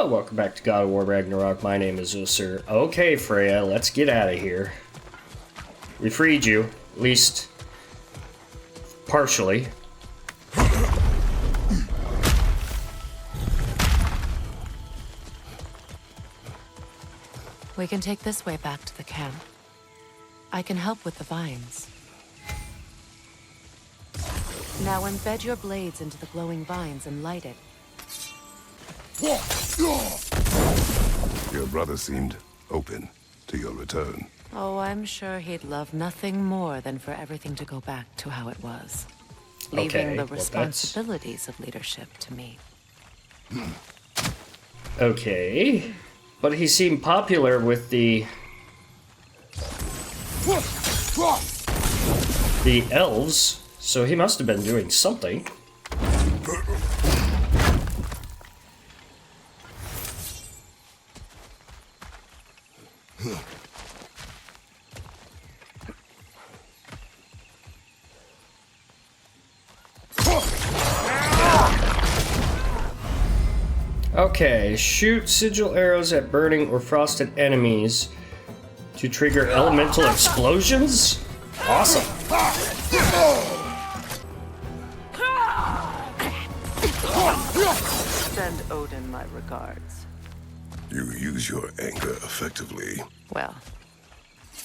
Hello, welcome back to God of War Ragnarok. My name is Ussur. Okay, Freyja, let's get out of here. We freed you, at least partially. We can take this way back to the camp. I can help with the vines. Now embed your blades into the glowing vines and light it. Your brother seemed open to your return. Oh, I'm sure he'd love nothing more than for everything to go back to how it was. Leaving the responsibilities of leadership to me. Okay. But he seemed popular with the elves, so he must have been doing something. Okay, shoot sigil arrows at burning or frosted enemies to trigger elemental explosions? Awesome. Send Odin my regards. You use your anger effectively. Well,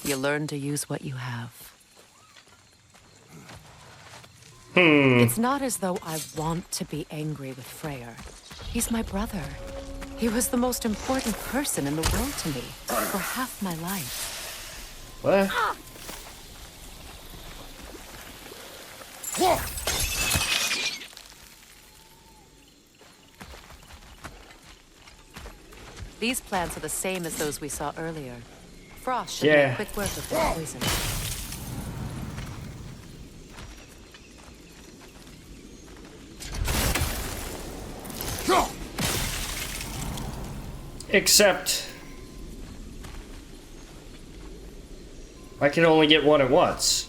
you learn to use what you have. It's not as though I want to be angry with Freyja. He's my brother. He was the most important person in the world to me for half my life. What? These plants are the same as those we saw earlier. Frost should make quick work of their poison. Except I can only get one at once.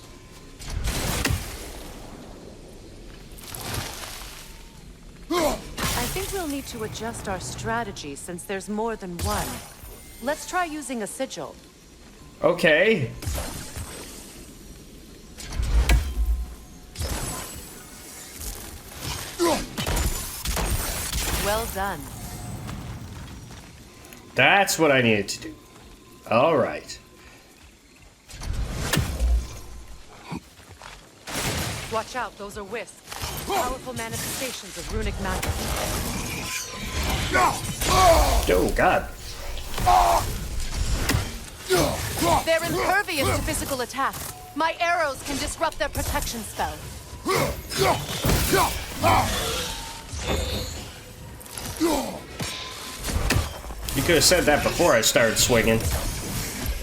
I think we'll need to adjust our strategy since there's more than one. Let's try using a sigil. Okay. Well done. That's what I needed to do. All right. Watch out, those are wisps. Powerful manifestations of runic magic. Oh, God. They're impervious to physical attacks. My arrows can disrupt their protection spell. You could have said that before I started swinging.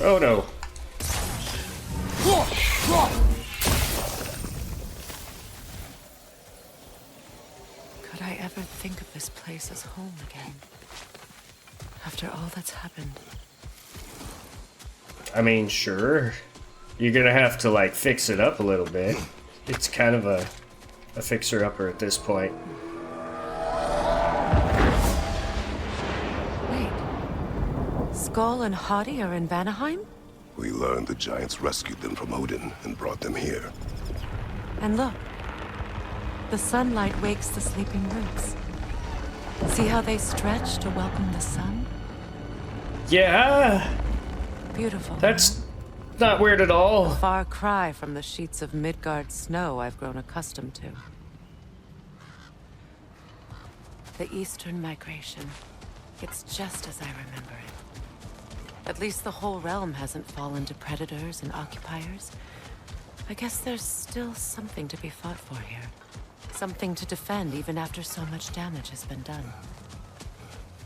Oh, no. Could I ever think of this place as home again? After all that's happened. I mean, sure. You're gonna have to, like, fix it up a little bit. It's kind of a fixer-upper at this point. Skull and Hadi are in Vanaheim? We learned the giants rescued them from Odin and brought them here. And look. The sunlight wakes the sleeping roots. See how they stretch to welcome the sun? Yeah! Beautiful. That's not weird at all. A far cry from the sheets of Midgard snow I've grown accustomed to. The Eastern Migration. It's just as I remember it. At least the whole realm hasn't fallen to predators and occupiers. I guess there's still something to be fought for here. Something to defend even after so much damage has been done.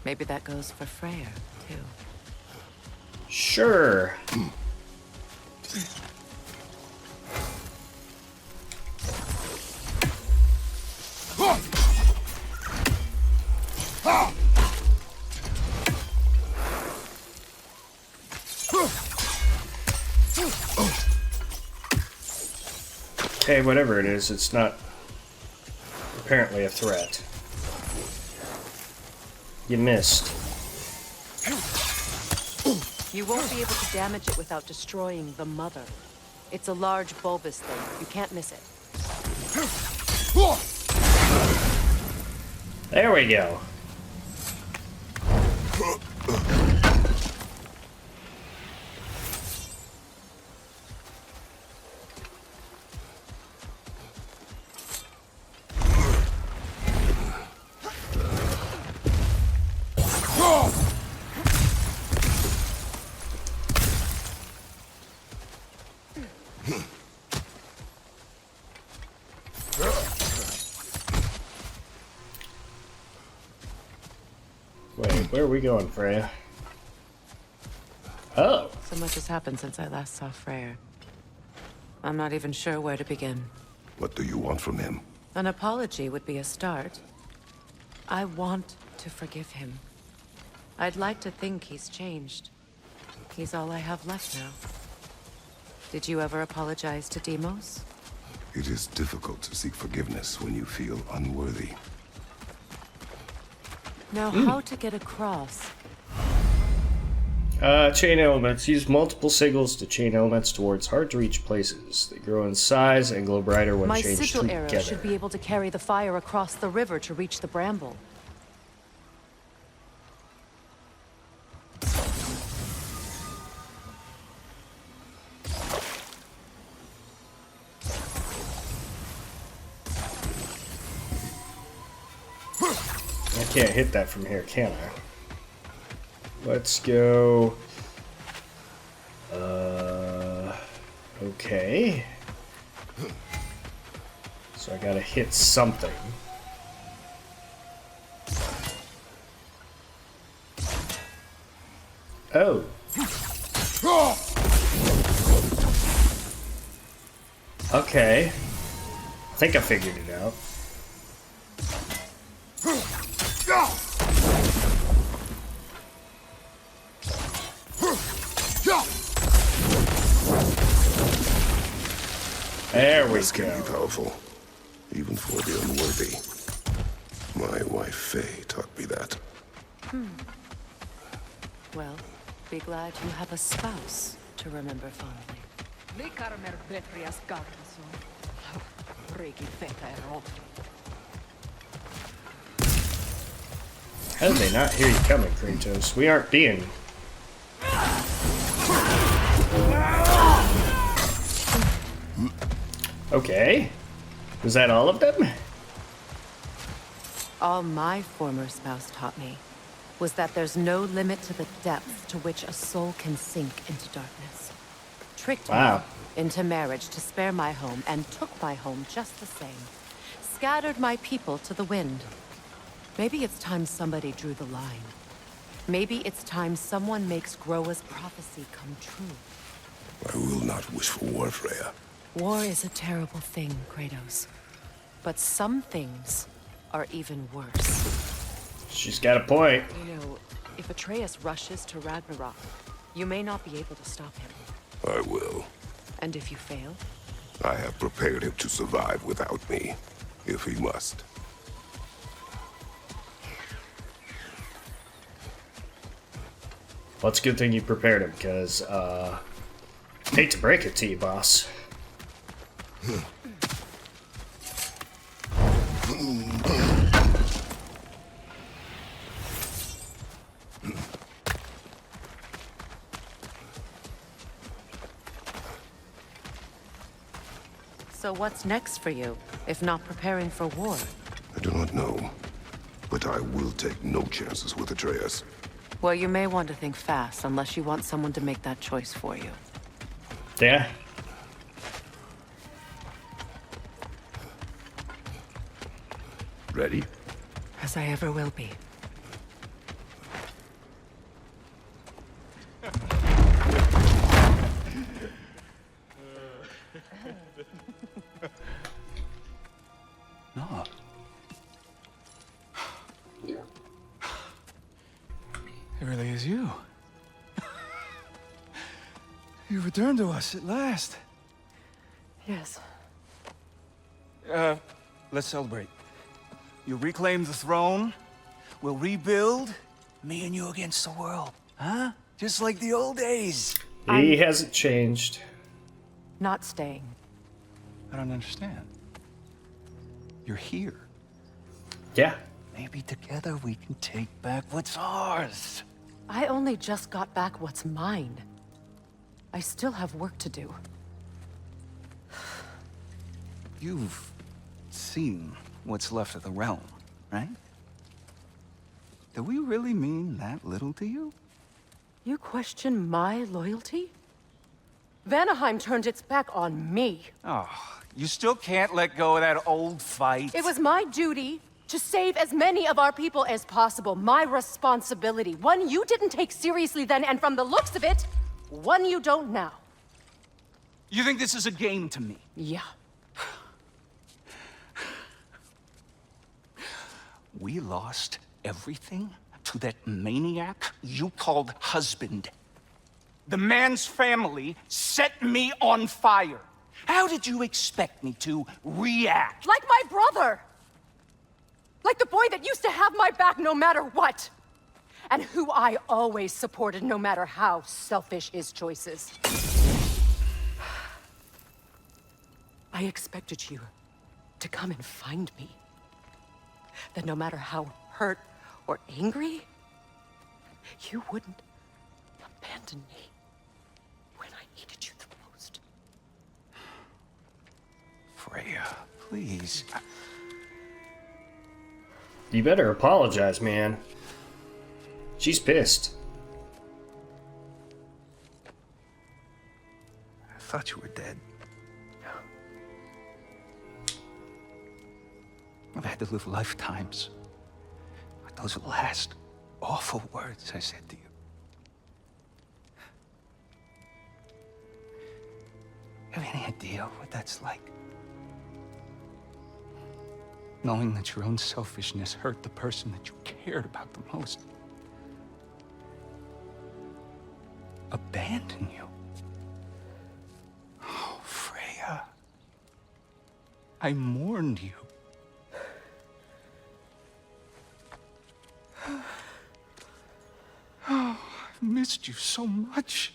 Maybe that goes for Freyja, too. Sure. Okay, whatever it is, it's not apparently a threat. You missed. You won't be able to damage it without destroying the mother. It's a large bulbous thing. You can't miss it. There we go. Wait, where are we going, Freyja? Oh. So much has happened since I last saw Freyr. I'm not even sure where to begin. What do you want from him? An apology would be a start. I want to forgive him. I'd like to think he's changed. He's all I have left now. Did you ever apologize to Deimos? It is difficult to seek forgiveness when you feel unworthy. Now, how to get across? Chain elements. Use multiple sigils to chain elements towards hard-to-reach places. They grow in size and glow brighter when My changed sigil together. arrow should be able to carry the fire across the river to reach the bramble. I can't hit that from here, can I? Let's go... Okay. So I gotta hit something. Oh. Okay. I think I figured it out. There we This can be go. powerful, even for the unworthy. My wife Faye taught me that. Well, be glad you have a spouse to remember fondly. How did they not hear you coming, Kratos? We aren't being... Okay. Was that all of them? All my former spouse taught me was that there's no limit to the depth to which a soul can sink into darkness. Tricked Wow. me into marriage to spare my home and took my home just the same. Scattered my people to the wind. Maybe it's time somebody drew the line. Maybe it's time someone makes Groa's prophecy come true. I will not wish for war, Freyja. War is a terrible thing, Kratos. But some things are even worse. She's got a point. You know, if Atreus rushes to Ragnarok, you may not be able to stop him. I will. And if you fail? I have prepared him to survive without me, if he must. Well, it's a good thing you prepared him, because, hate to break it to you, boss. So what's next for you, if not preparing for war? I do not know, but I will take no chances with Atreus. Well, you may want to think fast, unless you want someone to make that choice for you. Yeah? Ready? As I ever will be. No. It really is you. You returned to us at last. Yes. Let's celebrate. You reclaim the throne, we'll rebuild, Me and you against the world, huh? Just like the old days. He hasn't changed. Not staying. I don't understand. You're here. Yeah. Maybe together we can take back what's ours. I only just got back what's mine. I still have work to do. You've seen what's left of the realm, right? Do we really mean that little to you? You question my loyalty? Vanaheim turned its back on me. Oh, you still can't let go of that old fight? It was my duty to save as many of our people as possible. My responsibility. One you didn't take seriously then, and from the looks of it, one you don't now. You think this is a game to me? Yeah. We lost everything to that maniac you called husband. The man's family set me on fire. How did you expect me to react? Like my brother! Like the boy that used to have my back no matter what! And who I always supported no matter how selfish his choices. I expected you to come and find me. That no matter how hurt or angry, you wouldn't abandon me when I needed you the most. Freyja, please. You better apologize, man. She's pissed. I thought you were dead. I've had to live lifetimes with those last awful words I said to you. Have any idea what that's like? Knowing that your own selfishness hurt the person that you cared about the most. Abandon you. Oh, Freyja. I mourned you. Oh, I've missed you so much.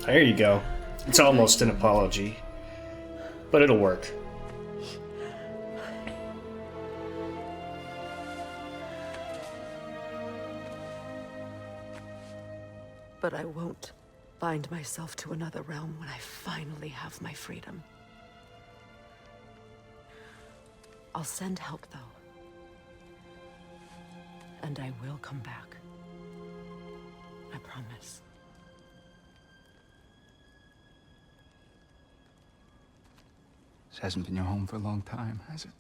There you go. It's almost an apology. But it'll work. But I won't bind myself to another realm when I finally have my freedom. I'll send help, though. And I will come back. I promise. This hasn't been your home for a long time, has it?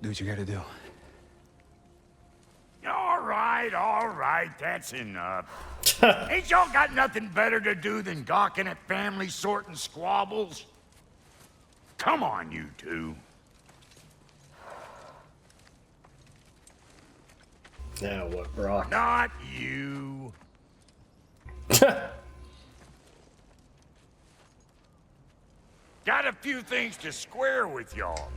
Do what you gotta do. All right, that's enough. Ain't y'all got nothing better to do than gawking at family sorting squabbles? Come on, you two. Now what, Brock? Not you. Got a few things to square with y'all.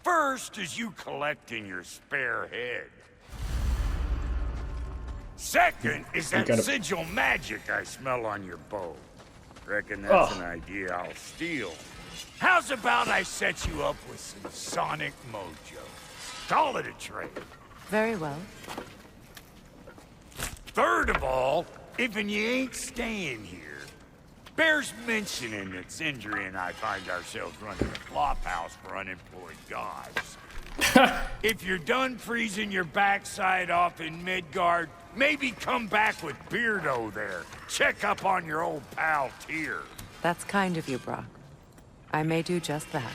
First is you collecting your spare head. Second is that sigil magic I smell on your bow. Reckon that's an idea I'll steal. How's about I set you up with some sonic mojo? Call it a trade. Very well. Third of all, if you ain't staying here, bears mentioning that Sindri and I find ourselves running a flop house for unemployed gods. If you're done freezing your backside off in Midgard, maybe come back with Beardo there. Check up on your old pal Tyr. That's kind of you, Brock. I may do just that.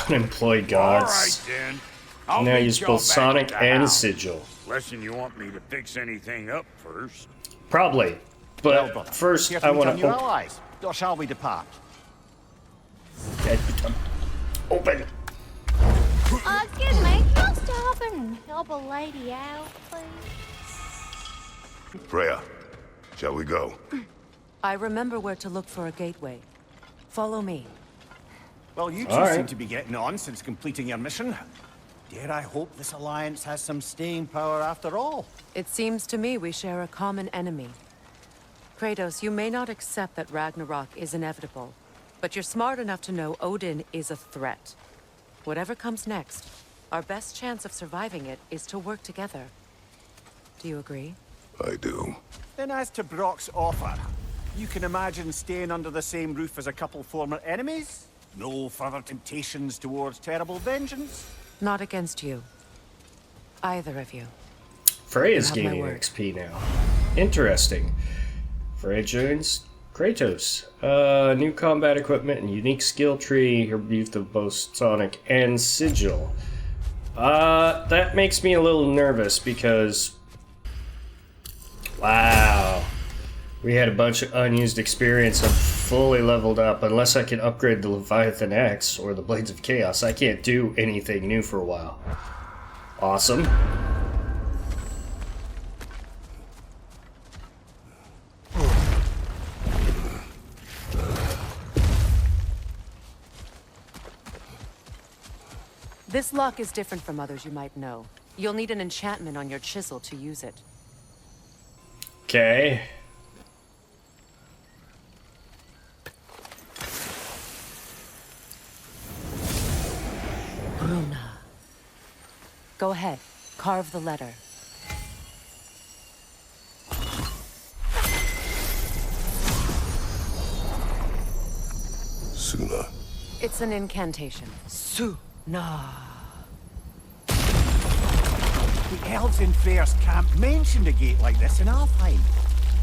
Unemployed gods. All right, then. I'll Now meet use y'all both back Sonic at the and house. Sigil. Unless you want me to fix anything up first. Probably. But first, I want to allies. Or shall we depart? open. Excuse me, can I stop and help a lady out, please? Freyja, shall we go? I remember where to look for a gateway. Follow me. Well, you two All right. seem to be getting on since completing your mission. Dare I hope this alliance has some staying power after all? It seems to me we share a common enemy. Kratos, you may not accept that Ragnarok is inevitable, but you're smart enough to know Odin is a threat. Whatever comes next, our best chance of surviving it is to work together. Do you agree? I do. Then as to Brock's offer, you can imagine staying under the same roof as a couple former enemies? No further temptations towards terrible vengeance? Not against you. Either of you. Freyja's You have my gaining word. XP now. Interesting. Freyja joins Kratos. New combat equipment and unique skill tree. Her youth of both Sonic and Sigil. That makes me a little nervous because... Wow. We had a bunch of unused experience. I'm fully leveled up. Unless I can upgrade the Leviathan Axe or the Blades of Chaos, I can't do anything new for a while. Awesome. This lock is different from others you might know. You'll need an enchantment on your chisel to use it. Okay. Bruna. Go ahead. Carve the letter. Suna. It's an incantation. Nah. The elves in Freyr's camp mentioned a gate like this in Alfheim.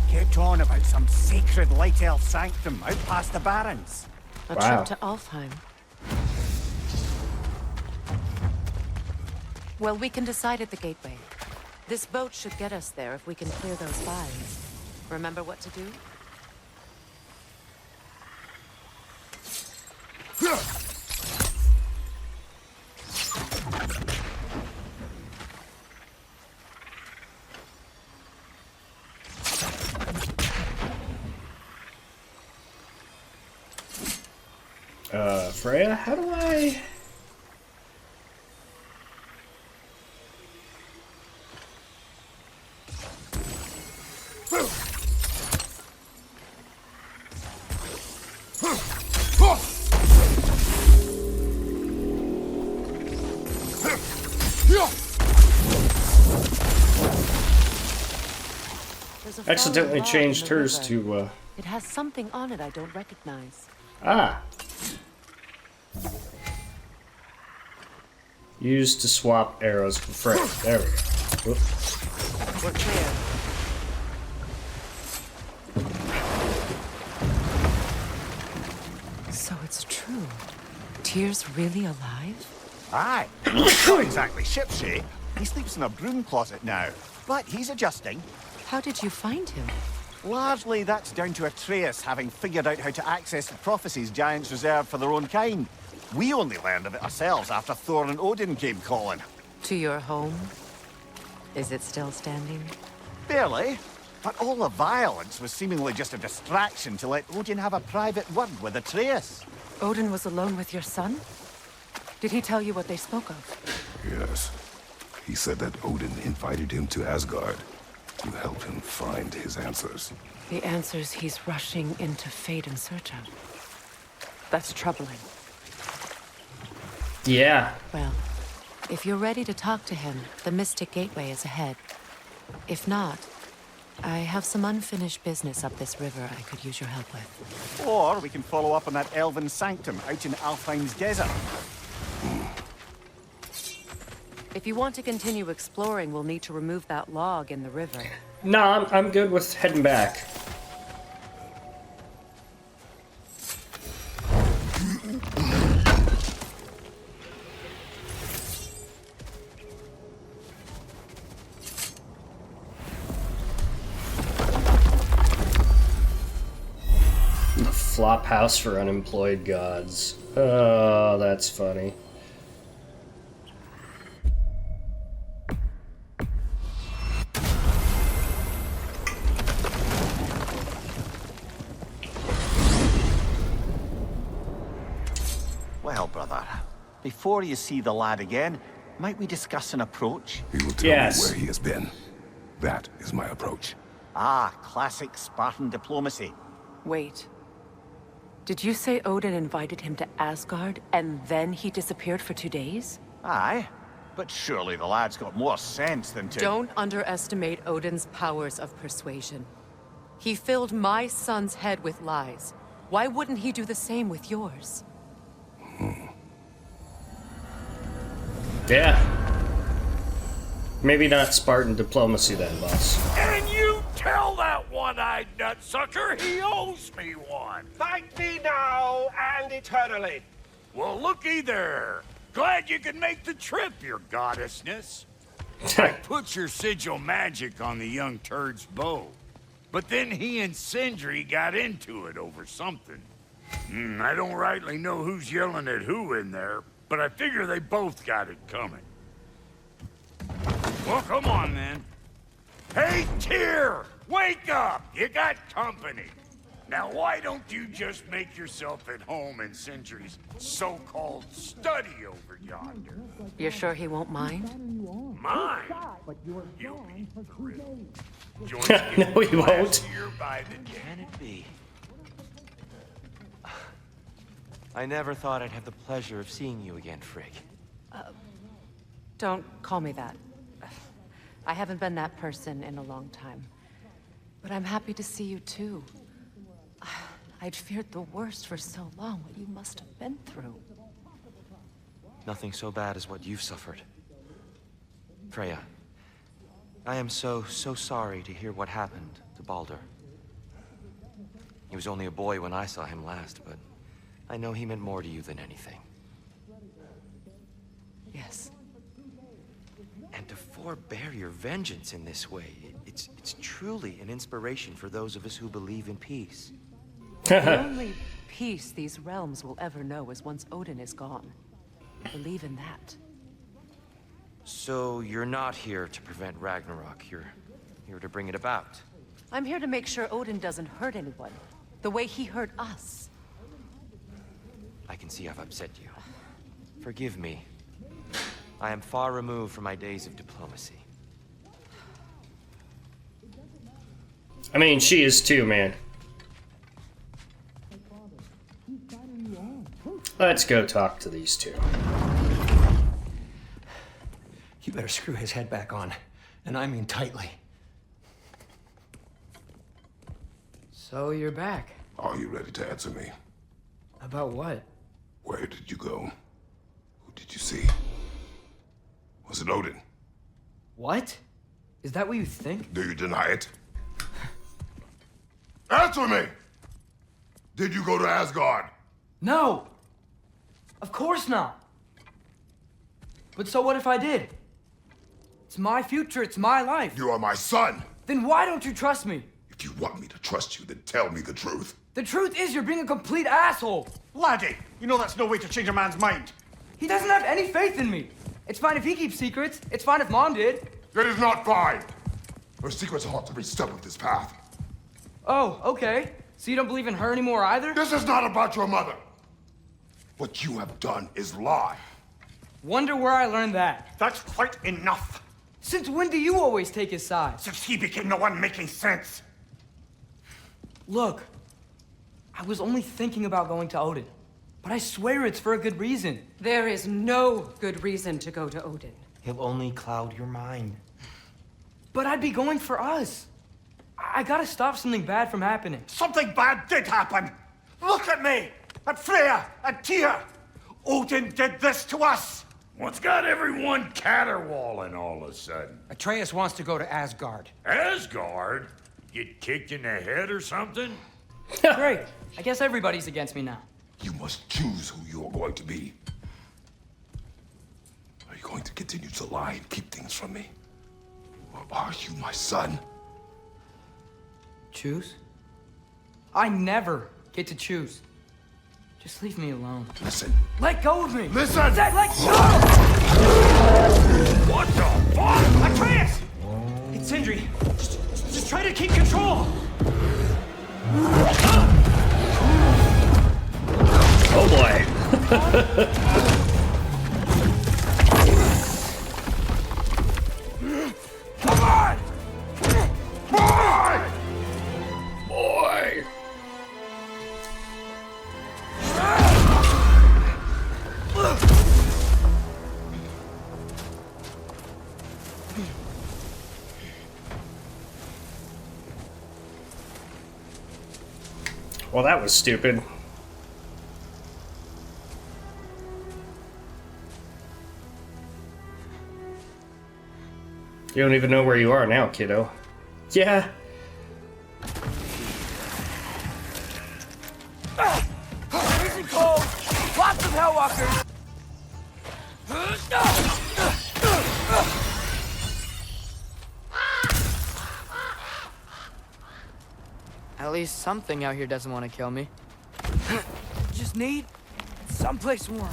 Kept on about some sacred light elf sanctum out past the barrens. A Wow. trip to Alfheim. Well, we can decide at the gateway. This boat should get us there if we can clear those vines. Remember what to do? Freyja, how do I... There's a Accidentally fallen log changed in the hers river. to, It has something on it I don't recognize. Ah. Used to swap arrows for Freyja. There we go. Whoop. We're clear. So it's true. Tyr's really alive? Aye. Not exactly shipshape. He sleeps in a broom closet now. But he's adjusting. How did you find him? Largely, that's down to Atreus having figured out how to access the prophecies giants reserve for their own kind. We only learned of it ourselves after Thor and Odin came calling. To your home? Is it still standing? Barely. But all the violence was seemingly just a distraction to let Odin have a private word with Atreus. Odin was alone with your son? Did he tell you what they spoke of? Yes. He said that Odin invited him to Asgard to help him find his answers. The answers he's rushing into fate in search of. That's troubling. Yeah. Well, if you're ready to talk to him, the Mystic Gateway is ahead. If not, I have some unfinished business up this river I could use your help with. Or we can follow up on that elven sanctum out in Alfheim's desert. If you want to continue exploring, we'll need to remove that log in the river. No, I'm good with heading back. The flop house for unemployed gods. Oh, that's funny. Well, brother, before you see the lad again, might we discuss an approach? He will tell Yes. me where he has been. That is my approach. Ah, classic Spartan diplomacy. Wait. Did you say Odin invited him to Asgard, and then he disappeared for 2 days? Aye, but surely the lad's got more sense than to... Don't underestimate Odin's powers of persuasion. He filled my son's head with lies. Why wouldn't he do the same with yours? Yeah. Maybe not Spartan diplomacy then, boss. And you tell that one-eyed nutsucker he owes me one. Thank me now and eternally. Well, looky there. Glad you could make the trip, your goddessness. I put your sigil magic on the young turd's bow. But then he and Sindri got into it over something. I don't rightly know who's yelling at who in there, but I figure they both got it coming. Well, come on then. Hey, Tyr! Wake up! You got company. Now, why don't you just make yourself at home in Sindri's so-called study over yonder? You're sure he won't mind? Mine? You be thrilled. Join No, he won't. by the day. Can it be? I never thought I'd have the pleasure of seeing you again, Frigg. Don't call me that. I haven't been that person in a long time. But I'm happy to see you too. I'd feared the worst for so long, what you must have been through. Nothing so bad as what you've suffered. Freyja, I am so sorry to hear what happened to Baldur. He was only a boy when I saw him last, but I know he meant more to you than anything. Yes. And to forbear your vengeance in this way, it's truly an inspiration for those of us who believe in peace. The only peace these realms will ever know is once Odin is gone. Believe in that. So you're not here to prevent Ragnarok, you're here to bring it about. I'm here to make sure Odin doesn't hurt anyone, the way he hurt us. I can see I've upset you. Forgive me. I am far removed from my days of diplomacy. I mean, she is too, man. Let's go talk to these two. You better screw his head back on, and I mean tightly. So you're back. Are you ready to answer me? About what? Where did you go? Who did you see? Was it Odin? What? Is that what you think? Do you deny it? Answer me! Did you go to Asgard? No! Of course not! But so what if I did? It's my future, it's my life. You are my son! Then why don't you trust me? If you want me to trust you, then tell me the truth. The truth is you're being a complete asshole! Laddie, you know that's no way to change a man's mind. He doesn't have any faith in me! It's fine if he keeps secrets, it's fine if Mom did. It is not fine! Her secrets ought to be step with this path. Oh, okay. So you don't believe in her anymore either? This is not about your mother! What you have done is lie. Wonder where I learned that. That's quite enough. Since when do you always take his side? Since he became the one making sense. Look, I was only thinking about going to Odin, but I swear it's for a good reason. There is no good reason to go to Odin. He'll only cloud your mind. But I'd be going for us. I gotta stop something bad from happening. Something bad did happen. Look at me, at Freyja, and Tyr. Odin did this to us. What's got everyone caterwauling all of a sudden? Atreus wants to go to Asgard. Asgard? Get kicked in the head or something? Great. I guess everybody's against me now. You must choose who you are going to be. Are you going to continue to lie and keep things from me? Or are you my son? Choose? I never get to choose. Just leave me alone. Listen. Let go of me! Listen! Zach, let go! What the fuck? Atreus! It's Sindri. Just try to keep control! Oh boy. Come on! Boy! Boy! Well, that was stupid. You don't even know where you are now, kiddo. Yeah. Freezing cold! Lots of Hellwalkers! At least something out here doesn't want to kill me. Just need someplace warm.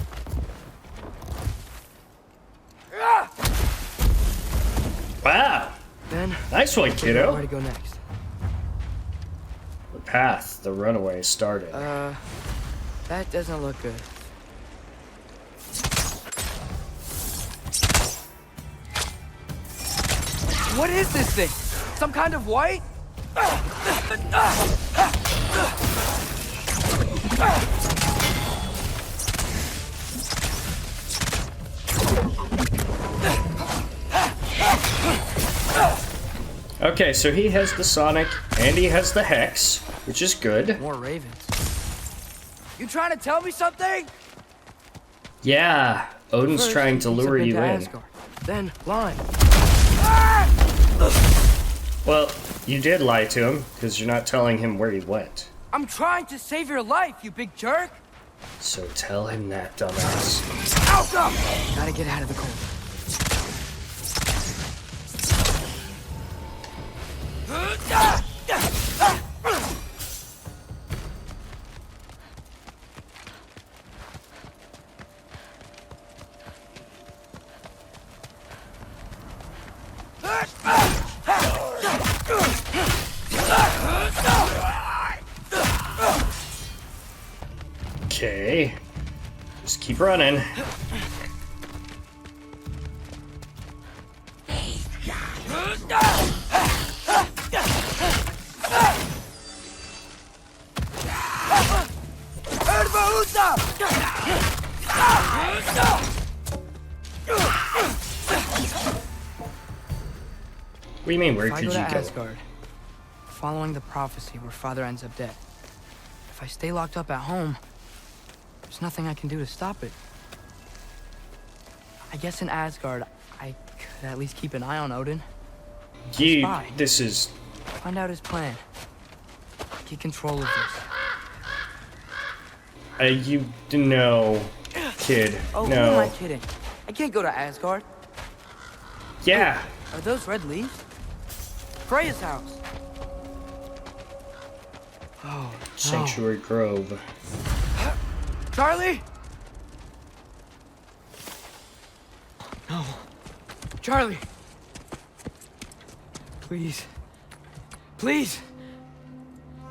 Wow. Then, Nice one, where kiddo. to go next? The path the runaway started. That doesn't look good. What is this thing? Some kind of white? Okay, so he has the Sonic, and he has the Hex, which is good. More ravens. You trying to tell me something? Yeah, Odin's First, trying to he takes lure us you into in. Asgard. Then line. Well, you did lie to him, because you're not telling him where he went. I'm trying to save your life, you big jerk. So tell him that, dumbass. Outcome! Gotta get out of the cold. Okay. Just keep running. What do you mean, where If I could go you to go? Asgard, following the prophecy where Father ends up dead. If I stay locked up at home, there's nothing I can do to stop it. I guess in Asgard, I could at least keep an eye on Odin. You, Spy. this is... Find out his plan. Get control of this. you no, kid, Oh, who am I no. kidding? I can't go to Asgard. Yeah, Are those red leaves? Freyja's house. Oh, no. Sanctuary Grove. Charlie! No. Charlie! Please. Please!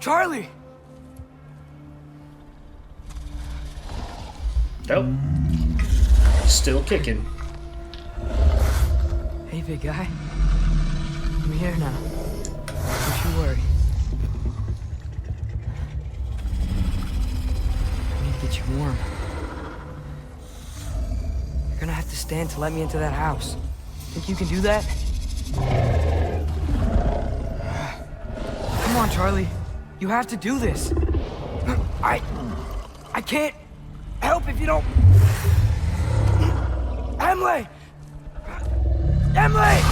Charlie! Nope. Still kicking. Hey, big guy. I'm here now. Don't you worry. I need to get you warm. You're gonna have to stand to let me into that house. Think you can do that? Come on, Charlie. You have to do this. I can't help if you don't. Emily! Emily!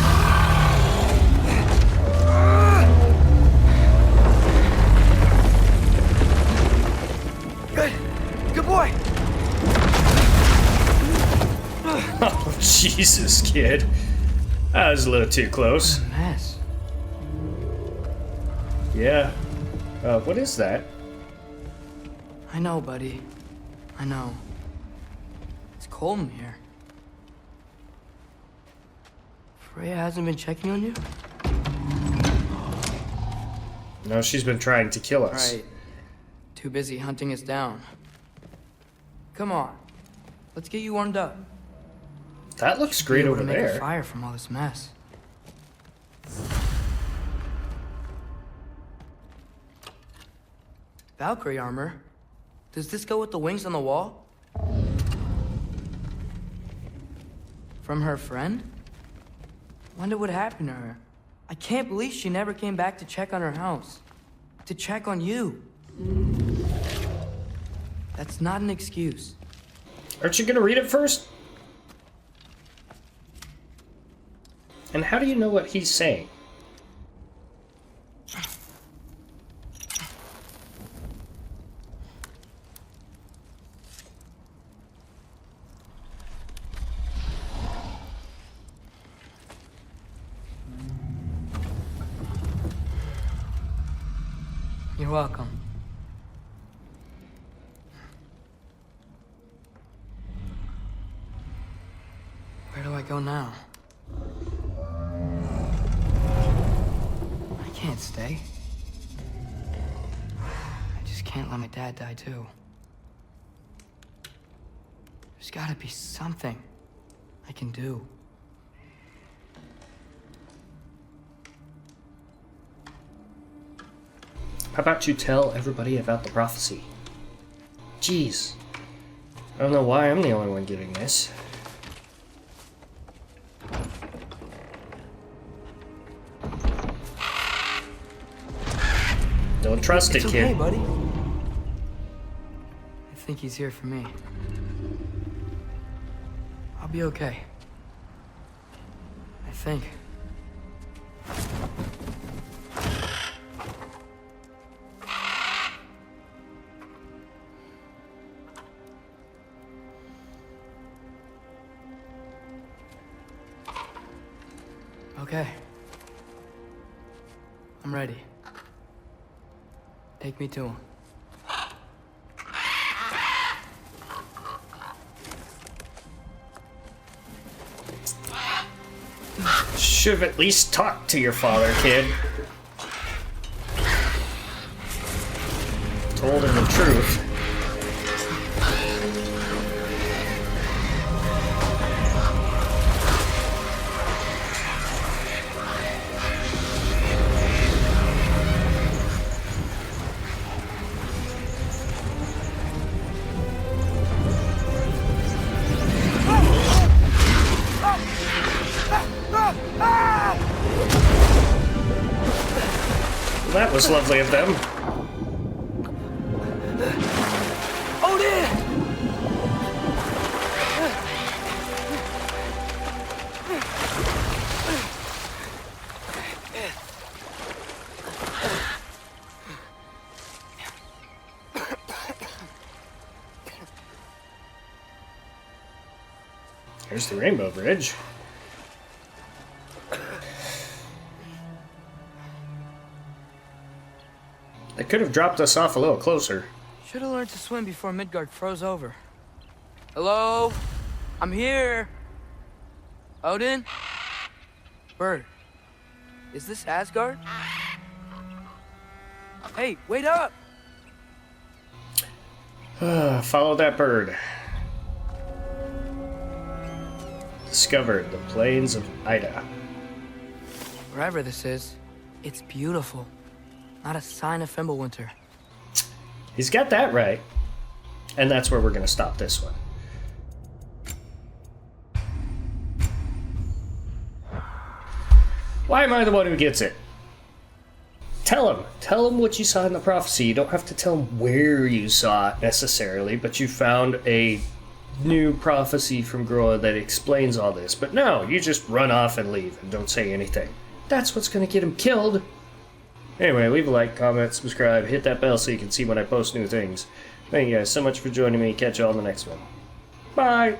Good boy. Oh, Jesus, kid. That was a little too close. Mess. Yeah. What is that? I know, buddy. I know. It's cold in here. Freyja hasn't been checking on you? No, she's been trying to kill us. Right. Too busy hunting us down. Come on. Let's get you warmed up. That looks great over Make there. a fire from all this mess. Valkyrie armor? Does this go with the wings on the wall? From her friend? Wonder what happened to her. I can't believe she never came back to check on her house. To check on you. That's not an excuse. Aren't you gonna read it first? And how do you know what he's saying? You're welcome. Where do I go now? I can't stay. I just can't let my dad die too. There's gotta be something I can do. How about you tell everybody about the prophecy? Jeez. I don't know why I'm the only one getting this. Don't trust it, It's kid. okay, buddy. I think he's here for me. I'll be okay. I think. Okay. I'm ready. Take me to him. Should have at least talked to your father, kid. Told him the truth. That was lovely of them. Here's the Rainbow Bridge. They could have dropped us off a little closer. Should have learned to swim before Midgard froze over. Hello? I'm here. Odin? Bird. Is this Asgard? Hey, wait up! Follow that bird. Discovered the plains of Ida. Wherever this is, it's beautiful. Not a sign of Fimbulwinter. He's got that right. And that's where we're going to stop this one. Why am I the one who gets it? Tell him. Tell him what you saw in the prophecy. You don't have to tell him where you saw it necessarily, but you found a new prophecy from Groa that explains all this. But no, you just run off and leave and don't say anything. That's what's going to get him killed. Anyway, leave a like, comment, subscribe, hit that bell so you can see when I post new things. Thank you guys so much for joining me. Catch you all in the next one. Bye!